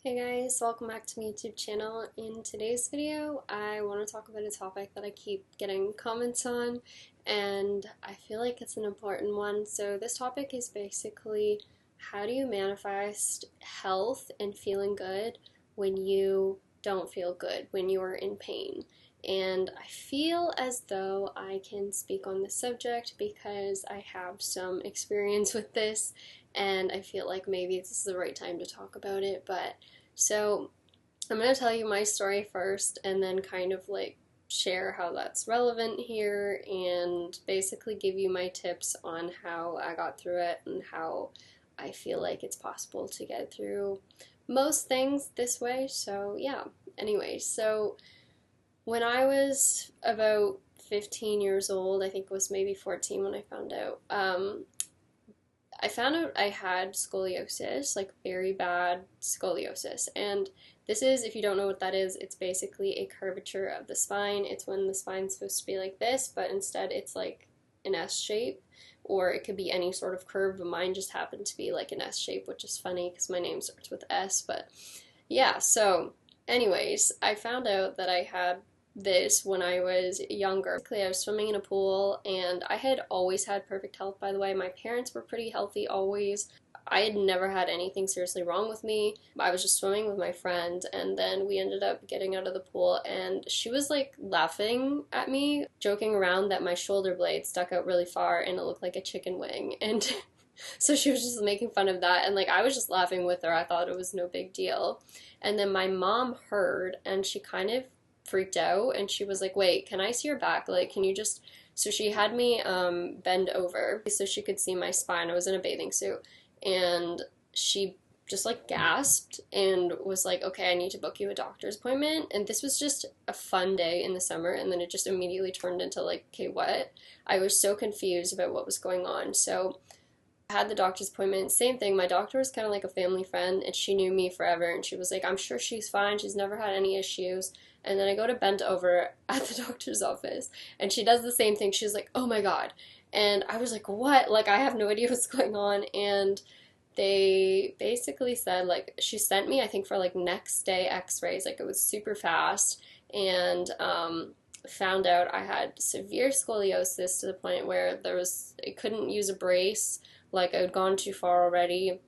Hey guys, welcome back to my YouTube channel. In today's video, I want to talk about a topic that I keep getting comments on, and I feel like it's an important one. So this topic is basically how do you manifest health and feeling good when you don't feel good, when you are in pain. And I feel as though I can speak on this subject because I have some experience with this, and I feel like maybe this is the right time to talk about it, but so I'm going to tell you my story first and then kind of like share how that's relevant here and basically give you my tips on how I got through it and how I feel like it's possible to get through most things this way. So, yeah. Anyway, so when I was about 15 years old, I think it was maybe 14 when I found out, I found out I had scoliosis, like very bad scoliosis. And this is, if you don't know what that is, it's basically a curvature of the spine. It's when the spine's supposed to be like this, but instead it's like an S shape, or it could be any sort of curve, but mine just happened to be like an S shape, which is funny because my name starts with S. But yeah, so anyways, I found out that I had this when I was younger. Basically, I was swimming in a pool, and I had always had perfect health, by the way. My parents were pretty healthy always. I had never had anything seriously wrong with me. I was just swimming with my friend, and then we ended up getting out of the pool, and she was like laughing at me, joking around that my shoulder blade stuck out really far and it looked like a chicken wing. And so she was just making fun of that, and like I was just laughing with her. I thought it was no big deal. And then my mom heard, and she kind of freaked out, and she was like, wait, can I see your back? Like, can you just, so she had me bend over so she could see my spine. I was in a bathing suit, and she just like gasped and was like, okay, I need to book you a doctor's appointment. And this was just a fun day in the summer, and then it just immediately turned into like, okay, what? I was so confused about what was going on. So I had the doctor's appointment. Same thing. My doctor was kind of like a family friend, and she knew me forever. And she was like, I'm sure she's fine. She's never had any issues. And then I go to bend over at the doctor's office, and she does the same thing. She's like, oh my God. And I was like, what? Like, I have no idea what's going on. And they basically said, like, she sent me, I think, for like next day x-rays. Like, it was super fast. And, found out I had severe scoliosis to the point where I couldn't use a brace, like I had gone too far already.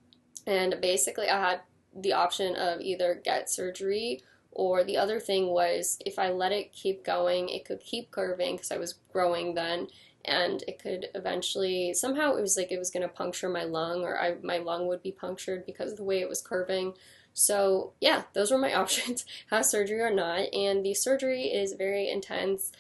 And basically, I had the option of either get surgery, or the other thing was if I let it keep going, it could keep curving because I was growing then, and it could eventually, somehow it was like it was going to puncture my lung, or my lung would be punctured because of the way it was curving. So, yeah, those were my options, have surgery or not. And the surgery is very intense.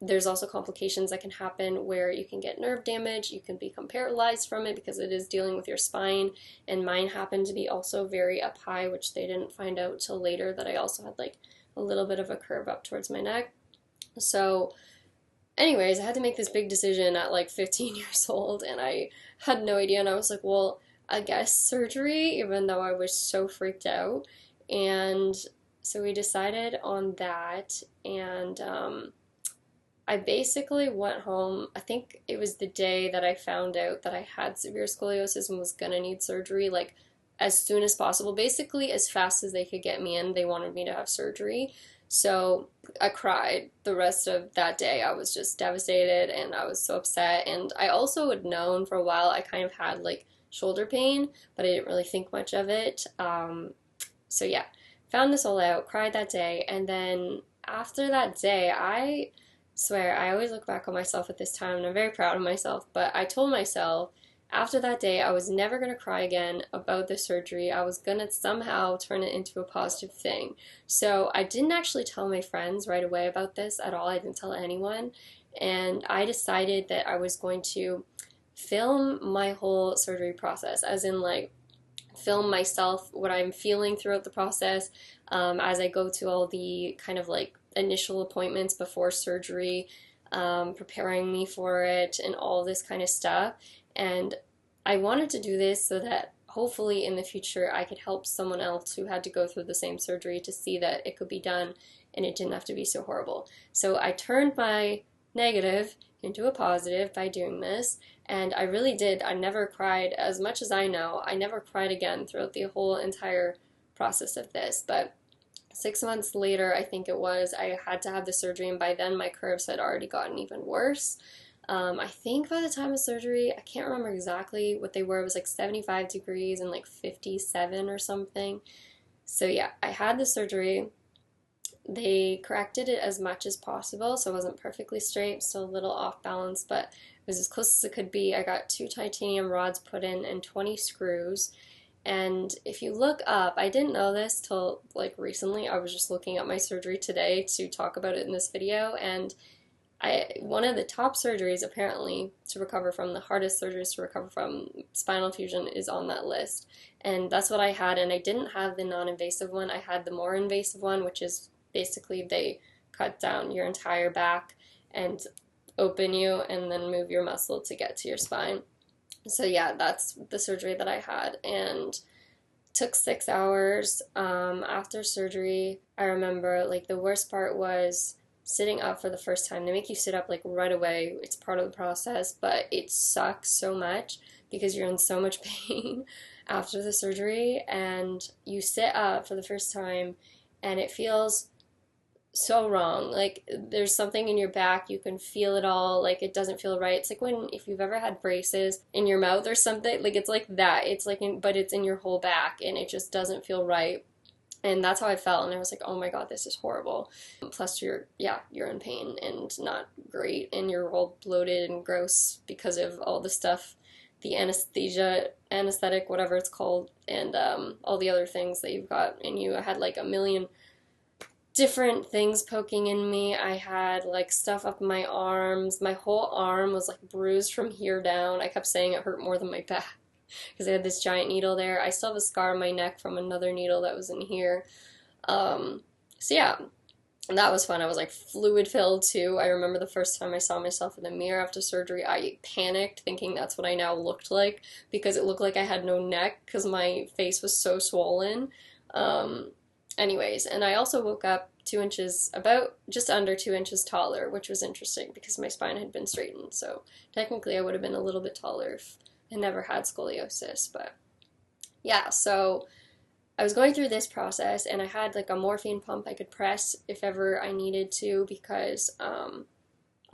There's also complications that can happen where you can get nerve damage, you can become paralyzed from it because it is dealing with your spine. And mine happened to be also very up high, which they didn't find out till later, that I also had like a little bit of a curve up towards my neck. So, anyways, I had to make this big decision at like 15 years old, and I had no idea. And I was like, well, I guess surgery, even though I was so freaked out. And so we decided on that, and I basically went home. I think it was the day that I found out that I had severe scoliosis and was gonna need surgery, like as soon as possible. Basically, as fast as they could get me in, they wanted me to have surgery. So I cried the rest of that day. I was just devastated, and I was so upset. And I also had known for a while I kind of had like shoulder pain, but I didn't really think much of it. So yeah, found this all out, cried that day, and then after that day, I swear, I always look back on myself at this time, and I'm very proud of myself, but I told myself after that day I was never going to cry again about the surgery. I was going to somehow turn it into a positive thing. So I didn't actually tell my friends right away about this at all. I didn't tell anyone. And I decided that I was going to film my whole surgery process, as in like film myself, what I'm feeling throughout the process, as I go to all the kind of like initial appointments before surgery, preparing me for it, and all this kind of stuff. And I wanted to do this so that hopefully in the future I could help someone else who had to go through the same surgery to see that it could be done and it didn't have to be so horrible. So I turned my negative into a positive by doing this, and I really did. I never cried, as much as I know, I never cried again throughout the whole entire process of this. But 6 months later, I think it was, I had to have the surgery, and by then my curves had already gotten even worse. I think by the time of surgery, I can't remember exactly what they were. It was like 75 degrees and like 57 or something. So yeah, I had the surgery. They corrected it as much as possible, so it wasn't perfectly straight, still a little off balance, but it was as close as it could be. I got 2 titanium rods put in and 20 screws. And if you look up, I didn't know this till like recently. I was just looking at my surgery today to talk about it in this video, and one of the top surgeries apparently to recover from, the hardest surgeries to recover from spinal fusion, is on that list. And that's what I had, and I didn't have the non-invasive one. I had the more invasive one, which is basically they cut down your entire back and open you and then move your muscle to get to your spine. So yeah, that's the surgery that I had, and took 6 hours. After surgery, I remember like the worst part was sitting up for the first time. They make you sit up like right away. It's part of the process, but it sucks so much because you're in so much pain after the surgery, and you sit up for the first time and it feels so wrong. Like there's something in your back, you can feel it all, like it doesn't feel right. It's like when, if you've ever had braces in your mouth or something, like it's like that. It's like but it's in your whole back and it just doesn't feel right. And that's how I felt, and I was like, oh my god, this is horrible. Plus you're in pain and not great, and you're all bloated and gross because of all the stuff, the anesthetic, whatever it's called, and all the other things that you've got in you. I had like a million different things poking in me. I had like stuff up my arms. My whole arm was like bruised from here down. I kept saying it hurt more than my back because I had this giant needle there. I still have a scar on my neck from another needle that was in here. So yeah, that was fun. I was like fluid filled too. I remember the first time I saw myself in the mirror after surgery, I panicked thinking that's what I now looked like, because it looked like I had no neck because my face was so swollen. Anyways, and I also woke up 2 inches, about just under 2 inches taller, which was interesting because my spine had been straightened. So technically I would have been a little bit taller if I never had scoliosis. But yeah, so I was going through this process, and I had like a morphine pump I could press if ever I needed to, because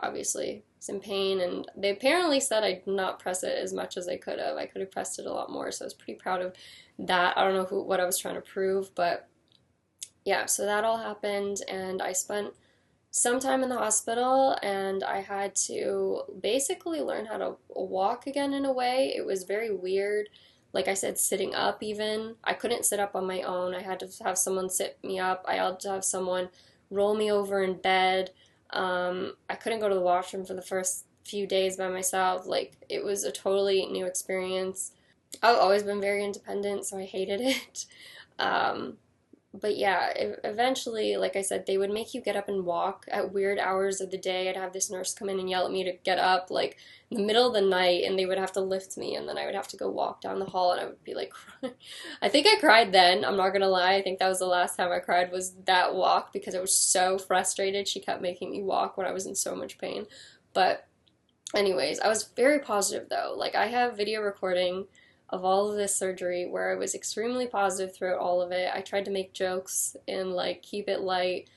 obviously it's in pain, and they apparently said I did not press it as much as I could have. I could have pressed it a lot more, so I was pretty proud of that. I don't know what I was trying to prove, but yeah, so that all happened, and I spent some time in the hospital, and I had to basically learn how to walk again in a way. It was very weird. Like I said, sitting up even. I couldn't sit up on my own. I had to have someone sit me up. I had to have someone roll me over in bed. I couldn't go to the washroom for the first few days by myself. Like, it was a totally new experience. I've always been very independent, so I hated it. But yeah, eventually, like I said, they would make you get up and walk at weird hours of the day. I'd have this nurse come in and yell at me to get up, like, in the middle of the night, and they would have to lift me, and then I would have to go walk down the hall, and I would be like, I think I cried then, I'm not gonna lie. I think that was the last time I cried, was that walk, because I was so frustrated. She kept making me walk when I was in so much pain. But anyways, I was very positive, though. Like, I have video recording of all of this surgery where I was extremely positive throughout all of it. I tried to make jokes and like keep it light,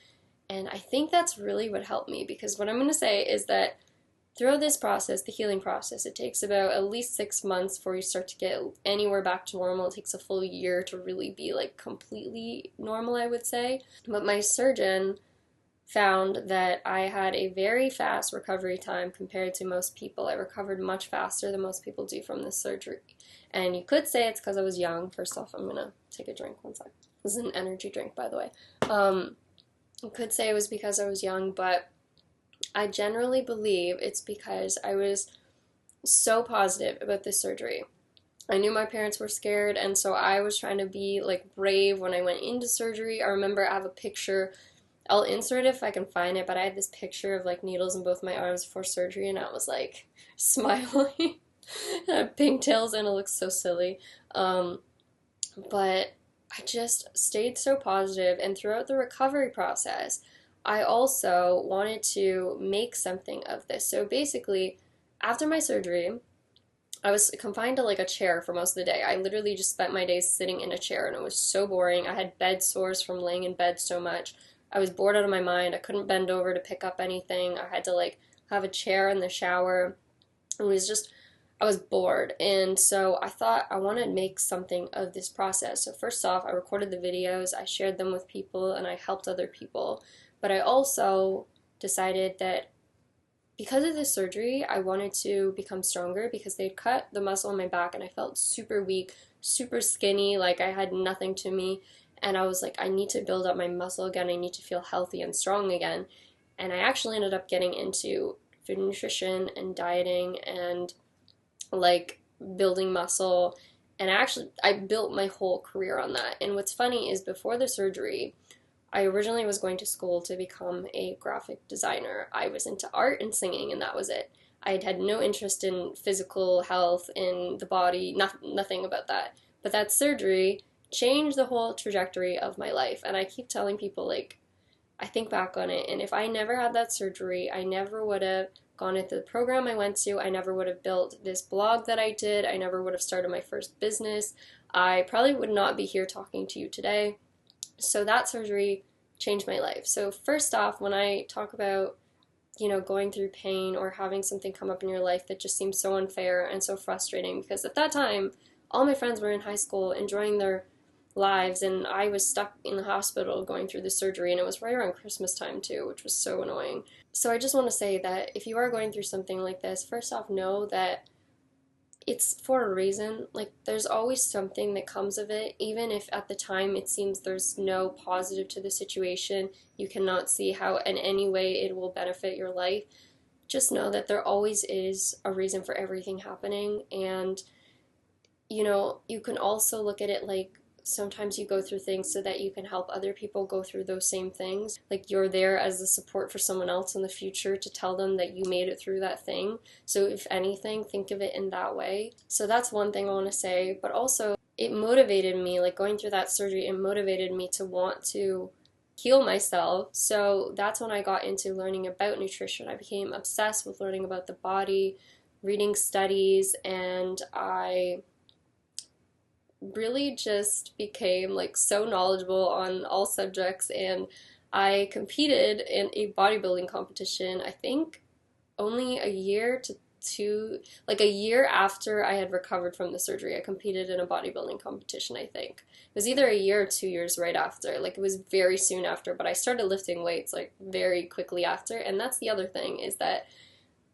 and I think that's really what helped me, because what I'm going to say is that throughout this process, the healing process, it takes about at least 6 months before you start to get anywhere back to normal. It takes a full year to really be like completely normal, I would say. But my surgeon found that I had a very fast recovery time compared to most people. I recovered much faster than most people do from this surgery. And you could say it's because I was young. First off, I'm going to take a drink. One sec. This is an energy drink, by the way. You could say it was because I was young, but I generally believe it's because I was so positive about this surgery. I knew my parents were scared, and so I was trying to be like brave when I went into surgery. I remember I have a picture. I'll insert it if I can find it, but I had this picture of like needles in both my arms before surgery, and I was like smiling. I had pigtails and it looks so silly. But I just stayed so positive, and throughout the recovery process, I also wanted to make something of this. So basically, after my surgery, I was confined to like a chair for most of the day. I literally just spent my days sitting in a chair and it was so boring. I had bed sores from laying in bed so much. I was bored out of my mind. I couldn't bend over to pick up anything. I had to like have a chair in the shower. It was just, I was bored. And so I thought I want to make something of this process. So first off, I recorded the videos, I shared them with people, and I helped other people. But I also decided that because of this surgery, I wanted to become stronger because they'd cut the muscle in my back and I felt super weak, super skinny, like I had nothing to me. And I was like, I need to build up my muscle again. I need to feel healthy and strong again. And I actually ended up getting into food and nutrition and dieting and like building muscle. And I built my whole career on that. And what's funny is before the surgery, I originally was going to school to become a graphic designer. I was into art and singing, and that was it. I had no interest in physical health, in the body, nothing about that. But that surgery changed the whole trajectory of my life. And I keep telling people, like, I think back on it, and if I never had that surgery, I never would have gone into the program I went to. I never would have built this blog that I did. I never would have started my first business. I probably would not be here talking to you today. So that surgery changed my life. So first off, when I talk about, going through pain or having something come up in your life that just seems so unfair and so frustrating, because at that time, all my friends were in high school enjoying their lives, and I was stuck in the hospital going through the surgery, and it was right around Christmas time too, which was so annoying. So I just want to say that if you are going through something like this, first off, know that it's for a reason. Like, there's always something that comes of it, even if at the time it seems there's no positive to the situation, you cannot see how in any way it will benefit your life. Just know that there always is a reason for everything happening. And you can also look at it like sometimes you go through things so that you can help other people go through those same things. Like, you're there as a support for someone else in the future to tell them that you made it through that thing. So if anything, think of it in that way. So that's one thing I want to say. But also, it motivated me, like going through that surgery, it motivated me to want to heal myself. So that's when I got into learning about nutrition. I became obsessed with learning about the body, reading studies, and I really just became like so knowledgeable on all subjects. And I competed in a bodybuilding competition, I think only a year to two, like a year after I had recovered from the surgery. I competed in a bodybuilding competition, I think. It was either a year or 2 years right after. Like, it was very soon after, but I started lifting weights like very quickly after. And that's the other thing, is that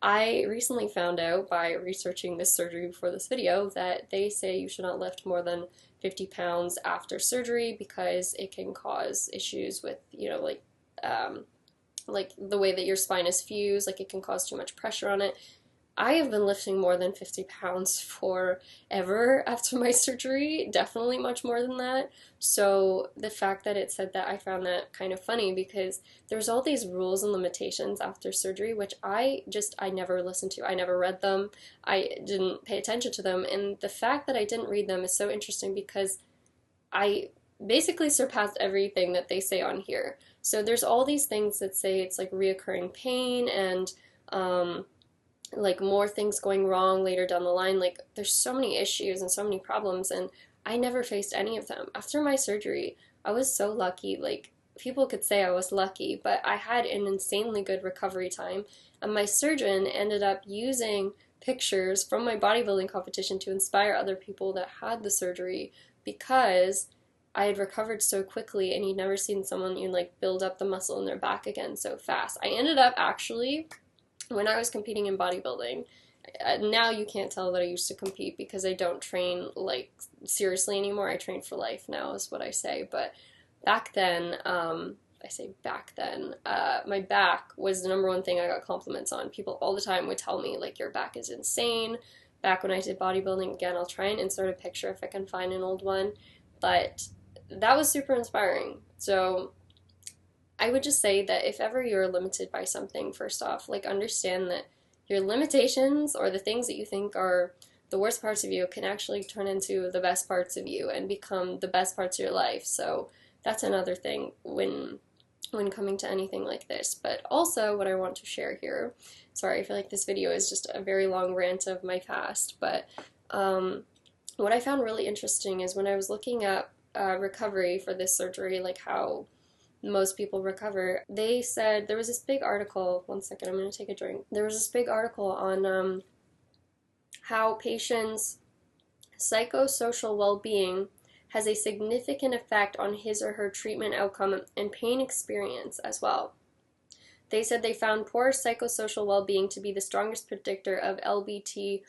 I recently found out by researching this surgery before this video that they say you should not lift more than 50 pounds after surgery because it can cause issues with, like the way that your spine is fused, like it can cause too much pressure on it. I have been lifting more than 50 pounds forever after my surgery, definitely much more than that. So the fact that it said that, I found that kind of funny because there's all these rules and limitations after surgery, which I never listened to. I never read them. I didn't pay attention to them. And the fact that I didn't read them is so interesting because I basically surpassed everything that they say on here. So there's all these things that say it's like reoccurring pain and, like more things going wrong later down the line. Like, there's so many issues and so many problems, and I never faced any of them. After my surgery, I was so lucky. Like, people could say I was lucky, but I had an insanely good recovery time, and my surgeon ended up using pictures from my bodybuilding competition to inspire other people that had the surgery because I had recovered so quickly, and he'd never seen someone like build up the muscle in their back again so fast. I ended up actually, when I was competing in bodybuilding, now you can't tell that I used to compete because I don't train like seriously anymore. I train for life now is what I say. But back then, my back was the number one thing I got compliments on. People all the time would tell me, like, your back is insane. Back when I did bodybuilding, again, I'll try and insert a picture if I can find an old one. But that was super inspiring. So I would just say that if ever you're limited by something, first off, like, understand that your limitations or the things that you think are the worst parts of you can actually turn into the best parts of you and become the best parts of your life. So that's another thing when when coming to anything like this. But also what I want to share here, sorry, I feel like this video is just a very long rant of my past, but what I found really interesting is when I was looking at recovery for this surgery, like how most people recover, they said there was this big article, one second, I'm going to take a drink. There was this big article on how patients' psychosocial well-being has a significant effect on his or her treatment outcome and pain experience as well. They said they found poor psychosocial well-being to be the strongest predictor of LBP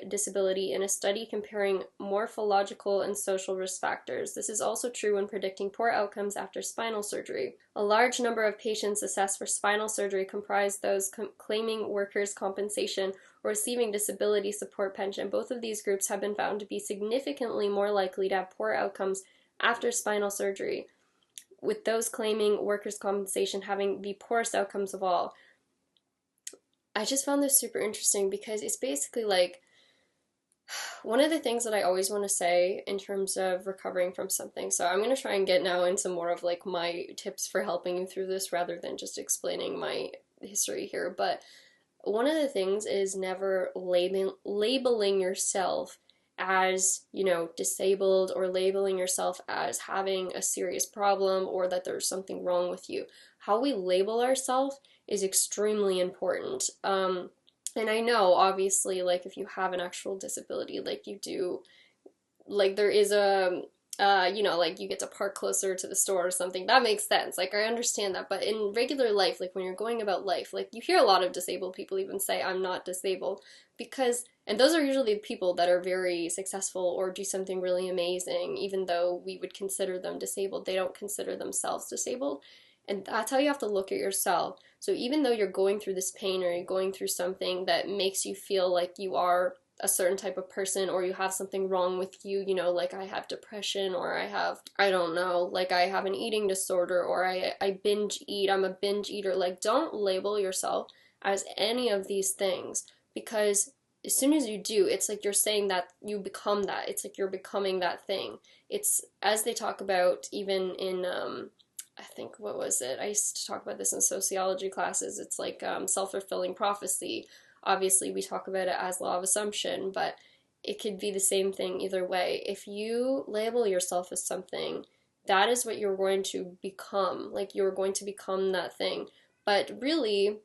disability in a study comparing morphological and social risk factors. This is also true when predicting poor outcomes after spinal surgery. A large number of patients assessed for spinal surgery comprise those claiming workers' compensation or receiving disability support pension. Both of these groups have been found to be significantly more likely to have poor outcomes after spinal surgery, with those claiming workers' compensation having the poorest outcomes of all. I just found this super interesting because it's basically like one of the things that I always want to say in terms of recovering from something. So I'm going to try and get now into more of like my tips for helping you through this rather than just explaining my history here. But one of the things is never labeling yourself as, you know, disabled, or labeling yourself as having a serious problem or that there's something wrong with you. How we label ourselves is extremely important. And I know, obviously, like, if you have an actual disability, like, you do, like, there is a, you know, like, you get to park closer to the store or something. That makes sense. Like, I understand that. But in regular life, like, when you're going about life, like, you hear a lot of disabled people even say, I'm not disabled. Because, and those are usually the people that are very successful or do something really amazing, even though we would consider them disabled. They don't consider themselves disabled. And that's how you have to look at yourself. So even though you're going through this pain or you're going through something that makes you feel like you are a certain type of person or you have something wrong with you, you know, like I have depression or I have, I don't know, like I have an eating disorder or I binge eat, I'm a binge eater. Like, don't label yourself as any of these things, because as soon as you do, it's like you're saying that you become that. It's like you're becoming that thing. It's, as they talk about even in I think, what was it? I used to talk about this in sociology classes. It's like self-fulfilling prophecy. Obviously, we talk about it as law of assumption, but it could be the same thing either way. If you label yourself as something, that is what you're going to become. Like, you're going to become that thing. But really,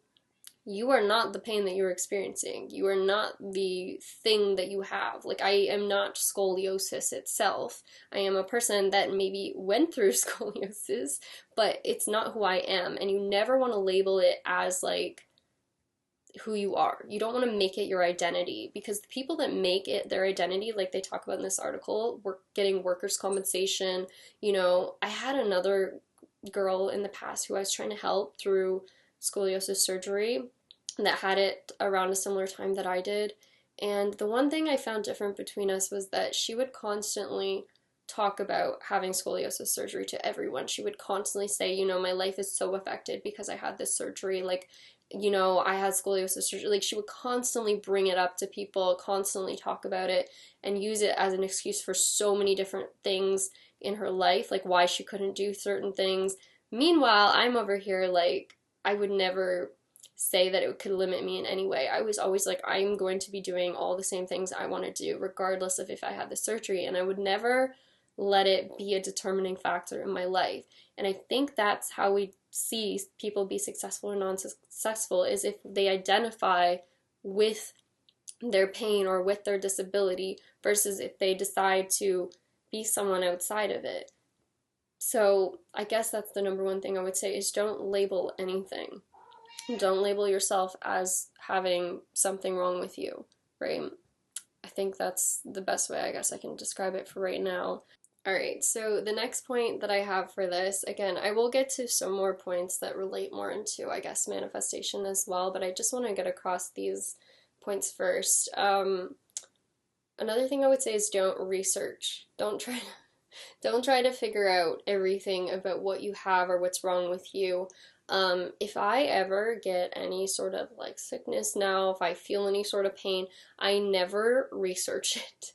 you are not the pain that you're experiencing. You are not the thing that you have. Like, I am not scoliosis itself. I am a person that maybe went through scoliosis, but it's not who I am. And you never want to label it as, like, who you are. You don't want to make it your identity, because the people that make it their identity, like they talk about in this article, getting workers' compensation. You know, I had another girl in the past who I was trying to help through scoliosis surgery that had it around a similar time that I did. And the one thing I found different between us was that she would constantly talk about having scoliosis surgery to everyone. She would constantly say, you know, my life is so affected because I had this surgery. Like, you know, I had scoliosis surgery. Like, she would constantly bring it up to people, constantly talk about it, and use it as an excuse for so many different things in her life, like why she couldn't do certain things. Meanwhile, I'm over here like, I would never say that it could limit me in any way. I was always like, I'm going to be doing all the same things I want to do, regardless of if I had the surgery, and I would never let it be a determining factor in my life. And I think that's how we see people be successful or non-successful, is if they identify with their pain or with their disability versus if they decide to be someone outside of it. So I guess that's the number one thing I would say, is don't label anything. Don't label yourself as having something wrong with you, right? I think that's the best way I guess I can describe it for right now. Alright, so the next point that I have for this, again, I will get to some more points that relate more into, I guess, manifestation as well, but I just want to get across these points first. Another thing I would say is don't research. Don't try to figure out everything about what you have or what's wrong with you. If I ever get any sort of like sickness now, if I feel any sort of pain, I never research it.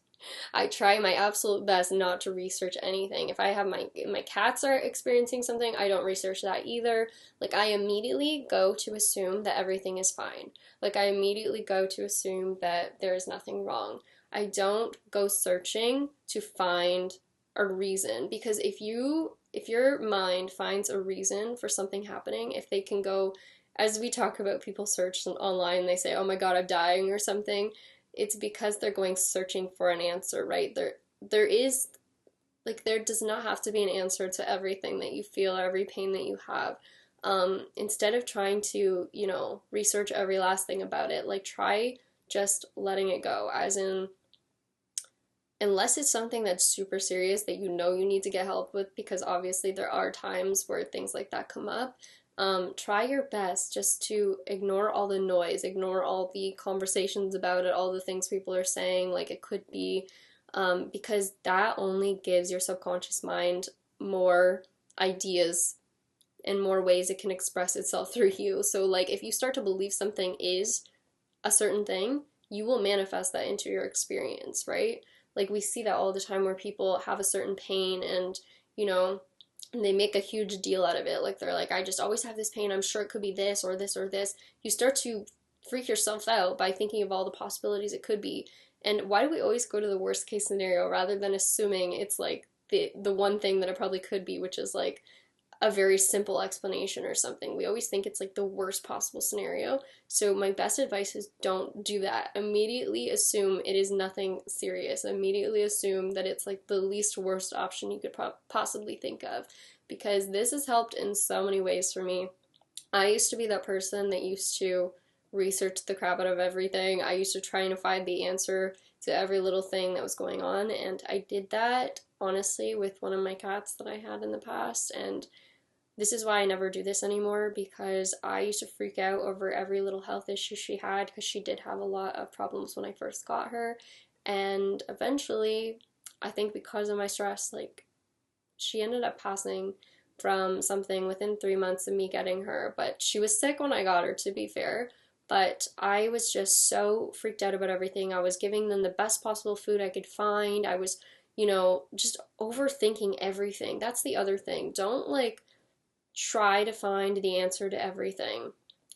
I try my absolute best not to research anything. If I have my cats are experiencing something, I don't research that either. Like I immediately go to assume that everything is fine. Like I immediately go to assume that there is nothing wrong. I don't go searching to find a reason, because if your mind finds a reason for something happening, if they can go, as we talk about, people search online, they say, "Oh my God, I'm dying" or something, it's because they're going searching for an answer, right? There is, like, there does not have to be an answer to everything that you feel or every pain that you have. Instead of trying to, research every last thing about it, like, try just letting it go. As in, unless it's something that's super serious that you need to get help with, because obviously there are times where things like that come up. Try your best just to ignore all the noise, ignore all the conversations about it, all the things people are saying, like it could be, because that only gives your subconscious mind more ideas and more ways it can express itself through you. So, like, if you start to believe something is a certain thing, you will manifest that into your experience, right? Like we see that all the time where people have a certain pain and, you know, they make a huge deal out of it. Like they're like, I just always have this pain. I'm sure it could be this or this or this. You start to freak yourself out by thinking of all the possibilities it could be. And why do we always go to the worst case scenario rather than assuming it's like the one thing that it probably could be, which is like a very simple explanation or something. We always think it's like the worst possible scenario. So my best advice is don't do that. Immediately assume it is nothing serious. Immediately assume that it's like the least worst option you could possibly think of, because this has helped in so many ways for me. I used to be that person that used to research the crap out of everything. I used to try and find the answer to every little thing that was going on, and I did that honestly with one of my cats that I had in the past, and this is why I never do this anymore, because I used to freak out over every little health issue she had, because she did have a lot of problems when I first got her. And eventually, I think because of my stress, like, she ended up passing from something within 3 months of me getting her. But she was sick when I got her, to be fair. But I was just so freaked out about everything. I was giving them the best possible food I could find. I was, just overthinking everything. That's the other thing. Don't, like, try to find the answer to everything.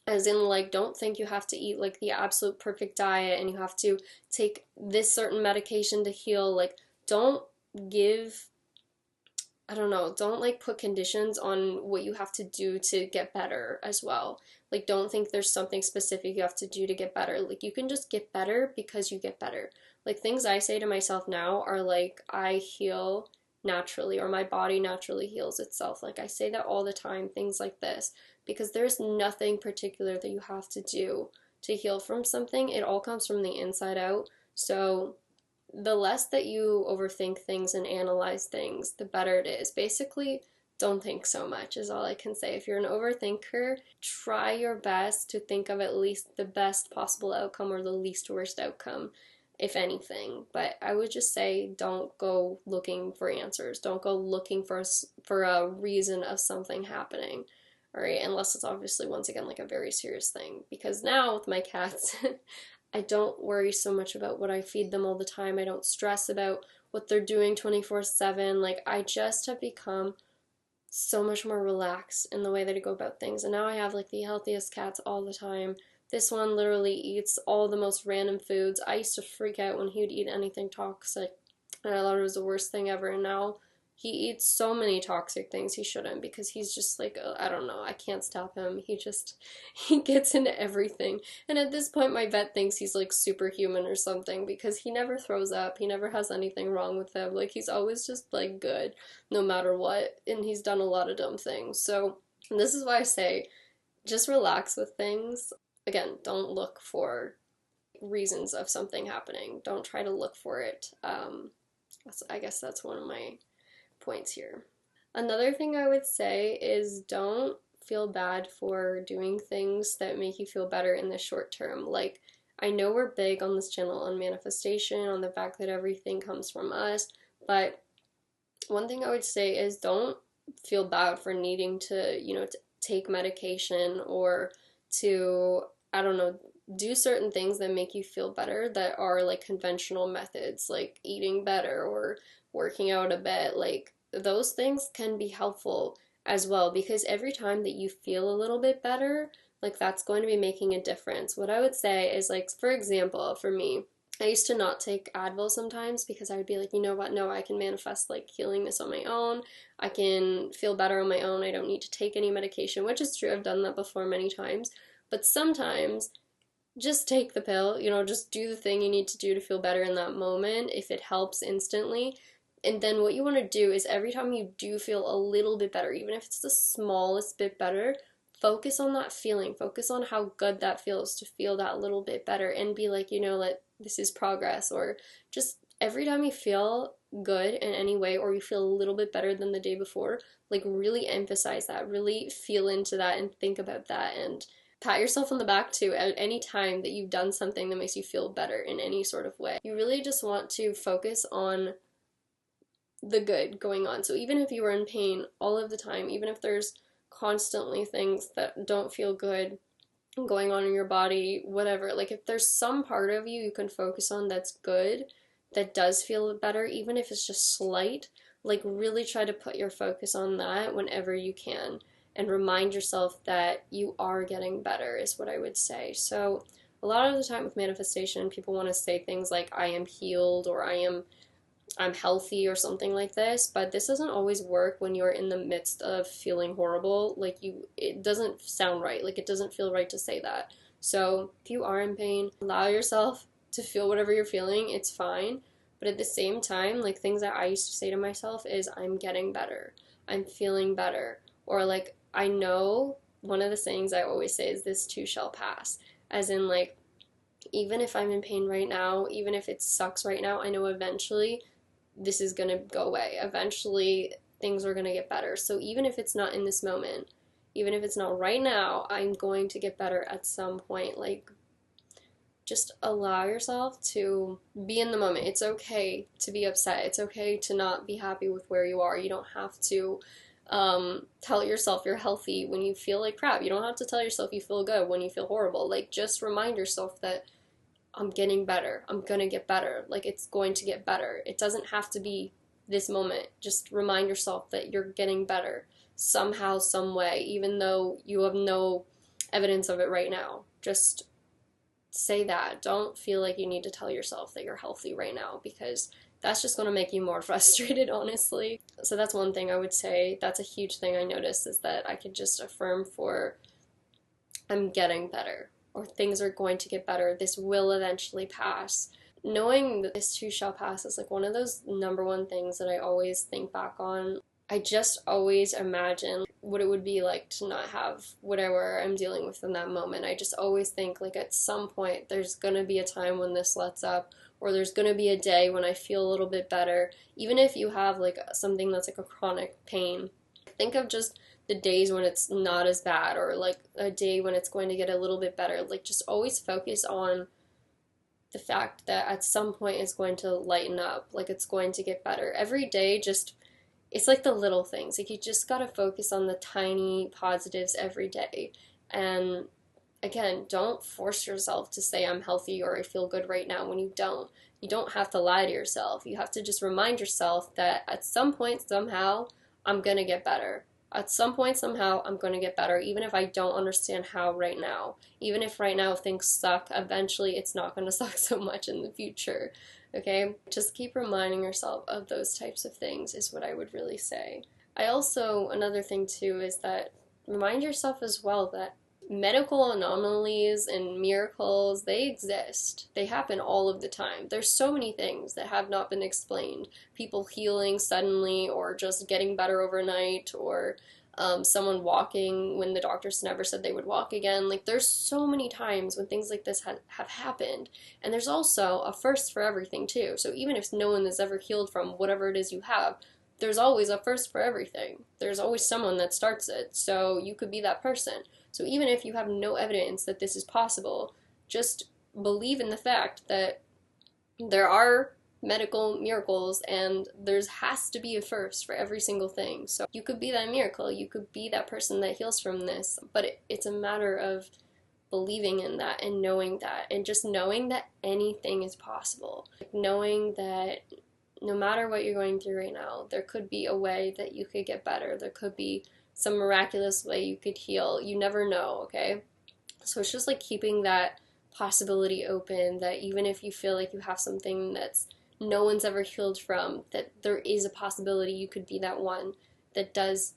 As in, like, don't think you have to eat like the absolute perfect diet and you have to take this certain medication to heal. Like, don't give, I don't know, don't like put conditions on what you have to do to get better as well. Like, don't think there's something specific you have to do to get better. Like, you can just get better because you get better. Like, things I say to myself now are like, I heal naturally, or my body naturally heals itself. Like, I say that all the time, things like this, because there's nothing particular that you have to do to heal from something. It all comes from the inside out. So, the less that you overthink things and analyze things, the better it is. Basically, don't think so much is all I can say. If you're an overthinker, try your best to think of at least the best possible outcome or the least worst outcome, if anything. But I would just say don't go looking for answers. Don't go looking for a reason of something happening. All right, unless it's obviously, once again, like a very serious thing. Because now with my cats, I don't worry so much about what I feed them all the time. I don't stress about what they're doing 24/7. Like, I just have become so much more relaxed in the way that I go about things. And now I have like the healthiest cats all the time. This one literally eats all the most random foods. I used to freak out when he would eat anything toxic, and I thought it was the worst thing ever. And now he eats so many toxic things he shouldn't, because he's just like, I don't know, I can't stop him. He gets into everything. And at this point, my vet thinks he's like superhuman or something, because he never throws up. He never has anything wrong with him. Like, he's always just like good no matter what. And he's done a lot of dumb things. So this is why I say just relax with things. Again, don't look for reasons of something happening. Don't try to look for it. I guess that's one of my points here. Another thing I would say is don't feel bad for doing things that make you feel better in the short term. Like, I know we're big on this channel on manifestation, on the fact that everything comes from us, but one thing I would say is don't feel bad for needing to, to take medication or to, I don't know, do certain things that make you feel better that are like conventional methods, like eating better or working out a bit. Like those things can be helpful as well, because every time that you feel a little bit better, like that's going to be making a difference. What I would say is, like, for example, for me, I used to not take Advil sometimes because I would be like, you know what, no, I can manifest like healing this on my own. I can feel better on my own. I don't need to take any medication, which is true. I've done that before many times. But sometimes just take the pill, just do the thing you need to do to feel better in that moment if it helps instantly. And then what you want to do is every time you do feel a little bit better, even if it's the smallest bit better, focus on that feeling. Focus on how good that feels to feel that little bit better, and be like, like, this is progress. Or just every time you feel good in any way, or you feel a little bit better than the day before, like really emphasize that, really feel into that and think about that, and pat yourself on the back too at any time that you've done something that makes you feel better in any sort of way. You really just want to focus on the good going on. So even if you are in pain all of the time, even if there's constantly things that don't feel good going on in your body, whatever, like if there's some part of you can focus on that's good, that does feel better, even if it's just slight, like really try to put your focus on that whenever you can, and remind yourself that you are getting better, is what I would say. So a lot of the time with manifestation, people want to say things like, I am healed, or I'm healthy, or something like this, but this doesn't always work when you're in the midst of feeling horrible. Like, it doesn't sound right. Like, it doesn't feel right to say that. So if you are in pain, allow yourself to feel whatever you're feeling. It's fine. But at the same time, like, things that I used to say to myself is, I'm getting better. I'm feeling better. Or like, I know, one of the sayings I always say is, this too shall pass. As in, like, even if I'm in pain right now, even if it sucks right now, I know eventually this is going to go away. Eventually things are going to get better. So even if it's not in this moment, even if it's not right now, I'm going to get better at some point. Like, just allow yourself to be in the moment. It's okay to be upset. It's okay to not be happy with where you are. You don't have to tell yourself you're healthy when you feel like crap. You don't have to tell yourself you feel good when you feel horrible. Like, just remind yourself that I'm getting better. I'm gonna get better. Like, it's going to get better. It doesn't have to be this moment. Just remind yourself that you're getting better somehow, some way, even though you have no evidence of it right now. Just say that. Don't feel like you need to tell yourself that you're healthy right now, because that's just going to make you more frustrated, honestly. So that's one thing I would say. That's a huge thing I noticed, is that I could just affirm for, I'm getting better, or things are going to get better. This will eventually pass. Knowing that this too shall pass is like one of those number one things that I always think back on. I just always imagine what it would be like to not have whatever I'm dealing with in that moment. I just always think, like, at some point there's going to be a time when this lets up, or there's going to be a day when I feel a little bit better. Even if you have like something that's like a chronic pain, think of just the days when it's not as bad, or like a day when it's going to get a little bit better. Like, just always focus on the fact that at some point it's going to lighten up, like it's going to get better. Every day, just, it's like the little things. Like, you just gotta focus on the tiny positives every day. And again, don't force yourself to say I'm healthy or I feel good right now when you don't. You don't have to lie to yourself. You have to just remind yourself that at some point, somehow, I'm gonna get better. At some point, somehow, I'm going to get better, even if I don't understand how right now. Even if right now things suck, eventually it's not going to suck so much in the future. Okay? Just keep reminding yourself of those types of things is what I would really say. I also, another thing too, is that remind yourself as well that medical anomalies and miracles, they exist. They happen all of the time. There's so many things that have not been explained. People healing suddenly, or just getting better overnight, or someone walking when the doctors never said they would walk again. Like, there's so many times when things like this have happened. And there's also a first for everything too. So even if no one is ever healed from whatever it is you have, there's always a first for everything. There's always someone that starts it. So you could be that person. So even if you have no evidence that this is possible, just believe in the fact that there are medical miracles, and there has to be a first for every single thing. So you could be that miracle. You could be that person that heals from this. But it's a matter of believing in that and knowing that, and just knowing that anything is possible. Like, knowing that no matter what you're going through right now, there could be a way that you could get better. There could be some miraculous way you could heal. You never know, okay? So it's just like keeping that possibility open, that even if you feel like you have something that's no one's ever healed from, that there is a possibility you could be that one that does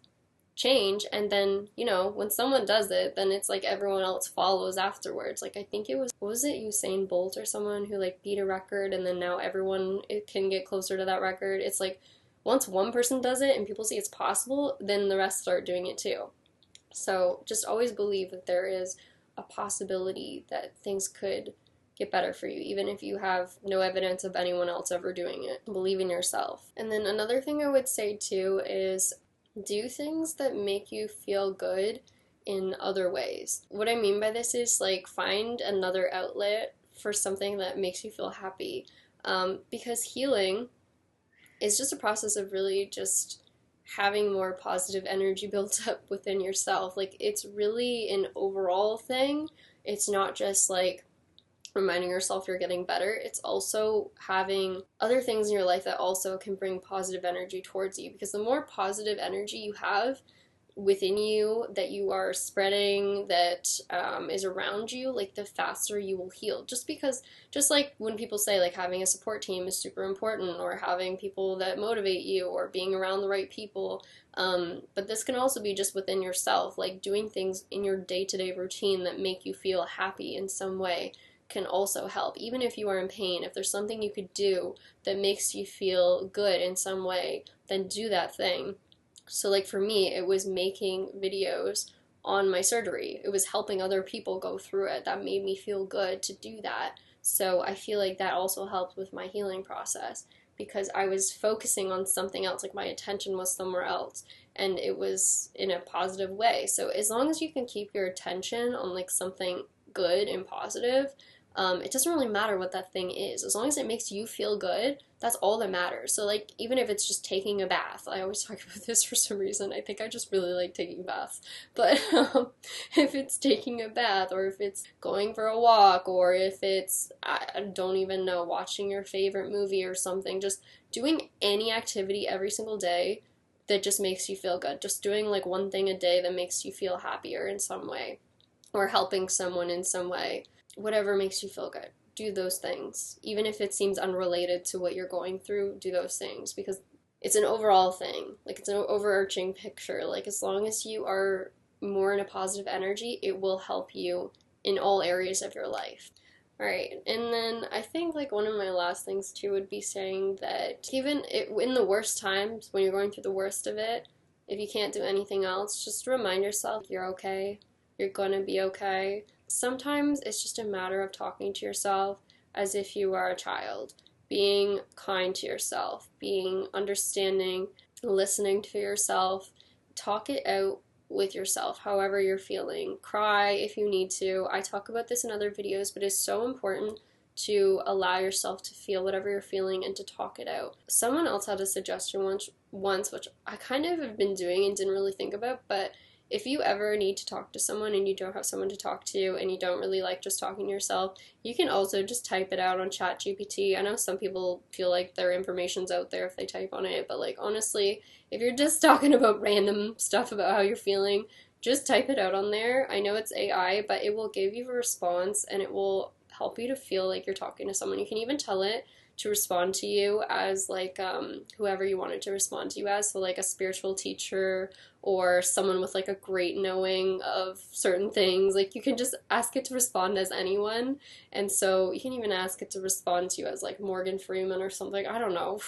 change. And then, you know, when someone does it, then it's like everyone else follows afterwards. Like, I think it was, what was it, Usain Bolt or someone who like beat a record, and then now everyone it can get closer to that record. It's like once one person does it and people see it's possible, then the rest start doing it too. So just always believe that there is a possibility that things could get better for you, even if you have no evidence of anyone else ever doing it. Believe in yourself. And then another thing I would say too is do things that make you feel good in other ways. What I mean by this is like find another outlet for something that makes you feel happy, because healing is just a process of really just having more positive energy built up within yourself. Like, it's really an overall thing. It's not just like reminding yourself you're getting better. It's also having other things in your life that also can bring positive energy towards you, because the more positive energy you have within you that you are spreading, that is around you, like the faster you will heal. Just because, just like when people say like having a support team is super important, or having people that motivate you, or being around the right people, but this can also be just within yourself, like doing things in your day-to-day routine that make you feel happy in some way can also help. Even if you are in pain, if there's something you could do that makes you feel good in some way, then do that thing. So like for me, it was making videos on my surgery. It was helping other people go through it. That made me feel good to do that. So I feel like that also helped with my healing process, because I was focusing on something else, like my attention was somewhere else, and it was in a positive way. So as long as you can keep your attention on like something good and positive, it doesn't really matter what that thing is. As long as it makes you feel good, that's all that matters. So like, even if it's just taking a bath, I always talk about this for some reason. I think I just really like taking baths. But if it's taking a bath, or if it's going for a walk, or if it's, I don't even know, watching your favorite movie or something, just doing any activity every single day that just makes you feel good. Just doing like one thing a day that makes you feel happier in some way, or helping someone in some way. Whatever makes you feel good, do those things. Even if it seems unrelated to what you're going through, do those things, because it's an overall thing. Like, it's an overarching picture. Like, as long as you are more in a positive energy, it will help you in all areas of your life. Alright, and then I think like one of my last things too would be saying that even in the worst times, when you're going through the worst of it, if you can't do anything else, just remind yourself you're okay. You're gonna be okay. Sometimes it's just a matter of talking to yourself as if you are a child, being kind to yourself, being understanding, listening to yourself, talk it out with yourself, however you're feeling. Cry if you need to. I talk about this in other videos, but it's so important to allow yourself to feel whatever you're feeling and to talk it out. Someone else had a suggestion once, which I kind of have been doing and didn't really think about, but if you ever need to talk to someone and you don't have someone to talk to, and you don't really like just talking to yourself, you can also just type it out on ChatGPT. I know some people feel like their information's out there if they type on it, but like, honestly, if you're just talking about random stuff about how you're feeling, just type it out on there. I know it's AI, but it will give you a response, and it will help you to feel like you're talking to someone. You can even tell it to respond to you as like whoever you want it to respond to you as, so like a spiritual teacher, or someone with like a great knowing of certain things. Like, you can just ask it to respond as anyone, and so you can even ask it to respond to you as like Morgan Freeman or something, I don't know,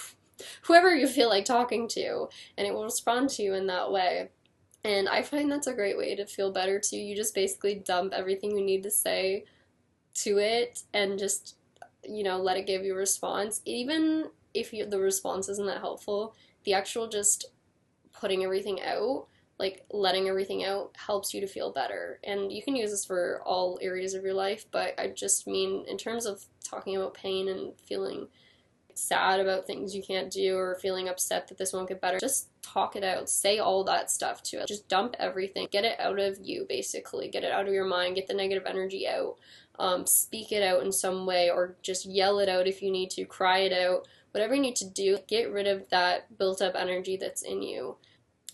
whoever you feel like talking to, and it will respond to you in that way. And I find that's a great way to feel better too. You just basically dump everything you need to say to it, and just, you know, let it give you a response. Even if the response isn't that helpful, the actual just putting everything out, like letting everything out, helps you to feel better. And you can use this for all areas of your life, but I just mean in terms of talking about pain and feeling sad about things you can't do or feeling upset that this won't get better, just talk it out. Say all that stuff to it. Just dump everything. Get it out of you, basically. Get it out of your mind. Get the negative energy out. Speak it out in some way, or just yell it out if you need to. Cry it out. Whatever you need to do, get rid of that built up energy that's in you.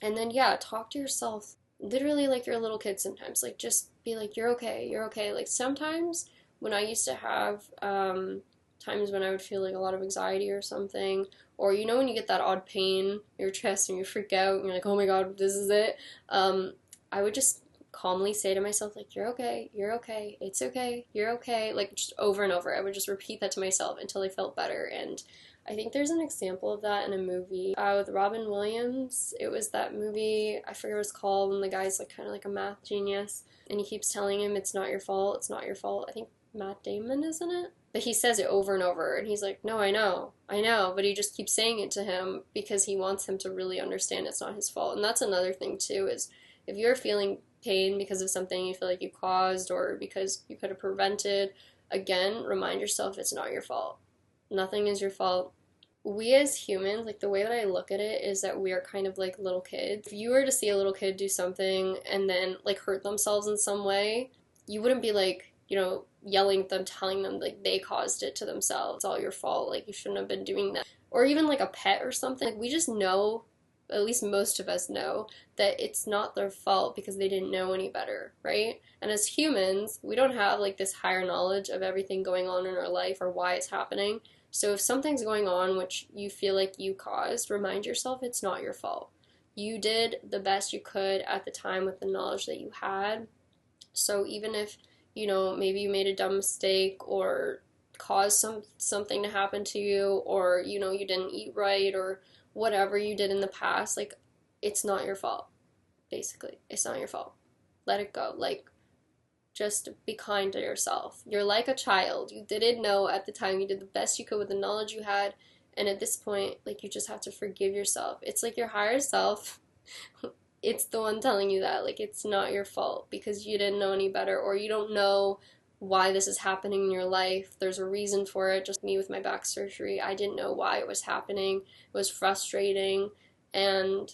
And then, yeah, talk to yourself literally like you're a little kid sometimes. Like, just be like, you're okay, you're okay. Like, sometimes when I used to have times when I would feel like a lot of anxiety or something, or you know when you get that odd pain in your chest and you freak out and you're like, oh my god, this is it, I would just calmly say to myself, like, you're okay, it's okay, you're okay, like, just over and over. I would just repeat that to myself until I felt better. And I think there's an example of that in a movie with Robin Williams. It was that movie, I forget what it's called, when the guy's like kind of like a math genius and he keeps telling him it's not your fault, it's not your fault. I think Matt Damon is in it. But he says it over and over, and he's like, no, I know, but he just keeps saying it to him because he wants him to really understand it's not his fault. And that's another thing, too, is if you're feeling pain because of something you feel like you caused or because you could have prevented, again, remind yourself it's not your fault. Nothing is your fault. We as humans, like, the way that I look at it is that we are kind of like little kids. If you were to see a little kid do something and then, like, hurt themselves in some way, you wouldn't be like, you know, yelling at them, telling them, like, they caused it to themselves. It's all your fault. Like, you shouldn't have been doing that. Or even, like, a pet or something. Like, we just know, at least most of us know, that it's not their fault because they didn't know any better, right? And as humans, we don't have, like, this higher knowledge of everything going on in our life or why it's happening. So if something's going on which you feel like you caused, remind yourself it's not your fault. You did the best you could at the time with the knowledge that you had. So even if, you know, maybe you made a dumb mistake or caused something to happen to you, or, you know, you didn't eat right or whatever you did in the past, like, it's not your fault, basically. It's not your fault. Let it go. Like, just be kind to yourself. You're like a child. You didn't know at the time. You did the best you could with the knowledge you had, and at this point, like, you just have to forgive yourself. It's like your higher self, it's the one telling you that, like, it's not your fault because you didn't know any better, or you don't know why this is happening in your life. There's a reason for it. Just me with my back surgery, I didn't know why it was happening. It was frustrating, and,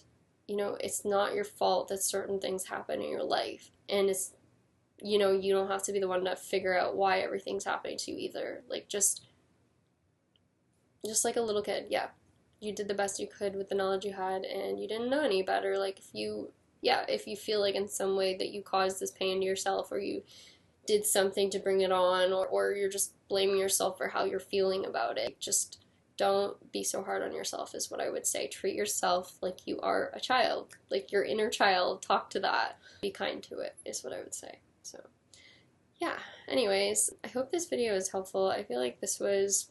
you know, it's not your fault that certain things happen in your life, and it's, you know, you don't have to be the one to figure out why everything's happening to you either. Like, just like a little kid, yeah. You did the best you could with the knowledge you had, and you didn't know any better. Like, if you feel like in some way that you caused this pain to yourself, or you did something to bring it on, or you're just blaming yourself for how you're feeling about it, just don't be so hard on yourself is what I would say. Treat yourself like you are a child, like your inner child. Talk to that. Be kind to it is what I would say. So, yeah. Anyways, I hope this video is helpful. I feel like this was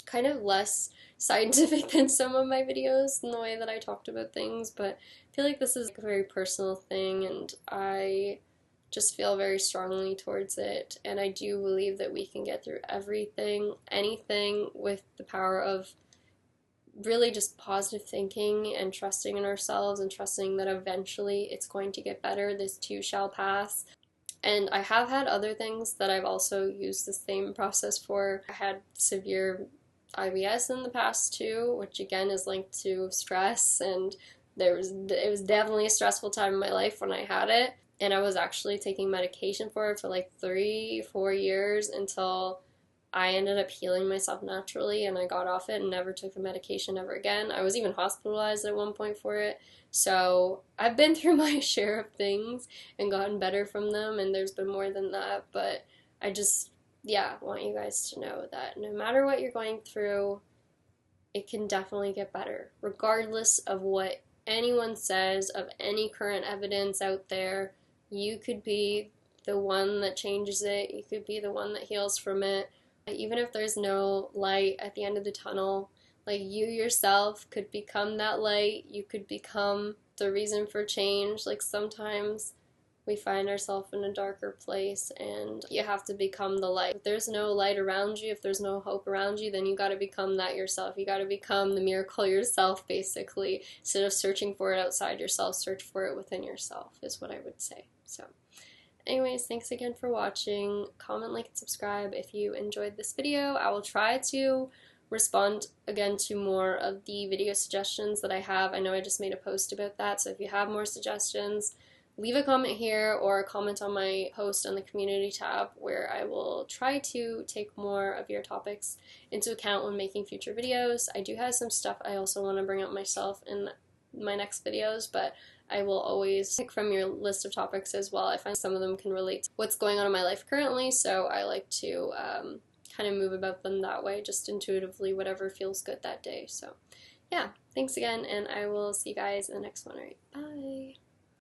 kind of less scientific than some of my videos in the way that I talked about things, but I feel like this is a very personal thing, and I just feel very strongly towards it, and I do believe that we can get through anything with the power of really just positive thinking and trusting in ourselves and trusting that eventually it's going to get better. This too shall pass. And I have had other things that I've also used the same process for. I had severe IBS in the past too, which again is linked to stress, and it was definitely a stressful time in my life when I had it, and I was actually taking medication for it for like 3-4 years until I ended up healing myself naturally, and I got off it and never took the medication ever again. I was even hospitalized at one point for it. So I've been through my share of things and gotten better from them, and there's been more than that, but I just, yeah, want you guys to know that no matter what you're going through, it can definitely get better, regardless of what anyone says, of any current evidence out there. You could be the one that changes it. You could be the one that heals from it. Even if there's no light at the end of the tunnel, like, you yourself could become that light. You could become the reason for change. Like, sometimes we find ourselves in a darker place, and you have to become the light. If there's no light around you, if there's no hope around you, then you got to become that yourself. You got to become the miracle yourself, basically. Instead of searching for it outside yourself, search for it within yourself, is what I would say. So, anyways, thanks again for watching. Comment, like, and subscribe if you enjoyed this video. I will try to respond again to more of the video suggestions that I have. I know I just made a post about that, so if you have more suggestions, leave a comment here or comment on my post on the community tab, where I will try to take more of your topics into account when making future videos. I do have some stuff I also want to bring up myself in my next videos, but I will always pick from your list of topics as well. I find some of them can relate to what's going on in my life currently, so I like to kind of move about them that way, just intuitively, whatever feels good that day. So yeah, thanks again, and I will see you guys in the next one. All right, bye.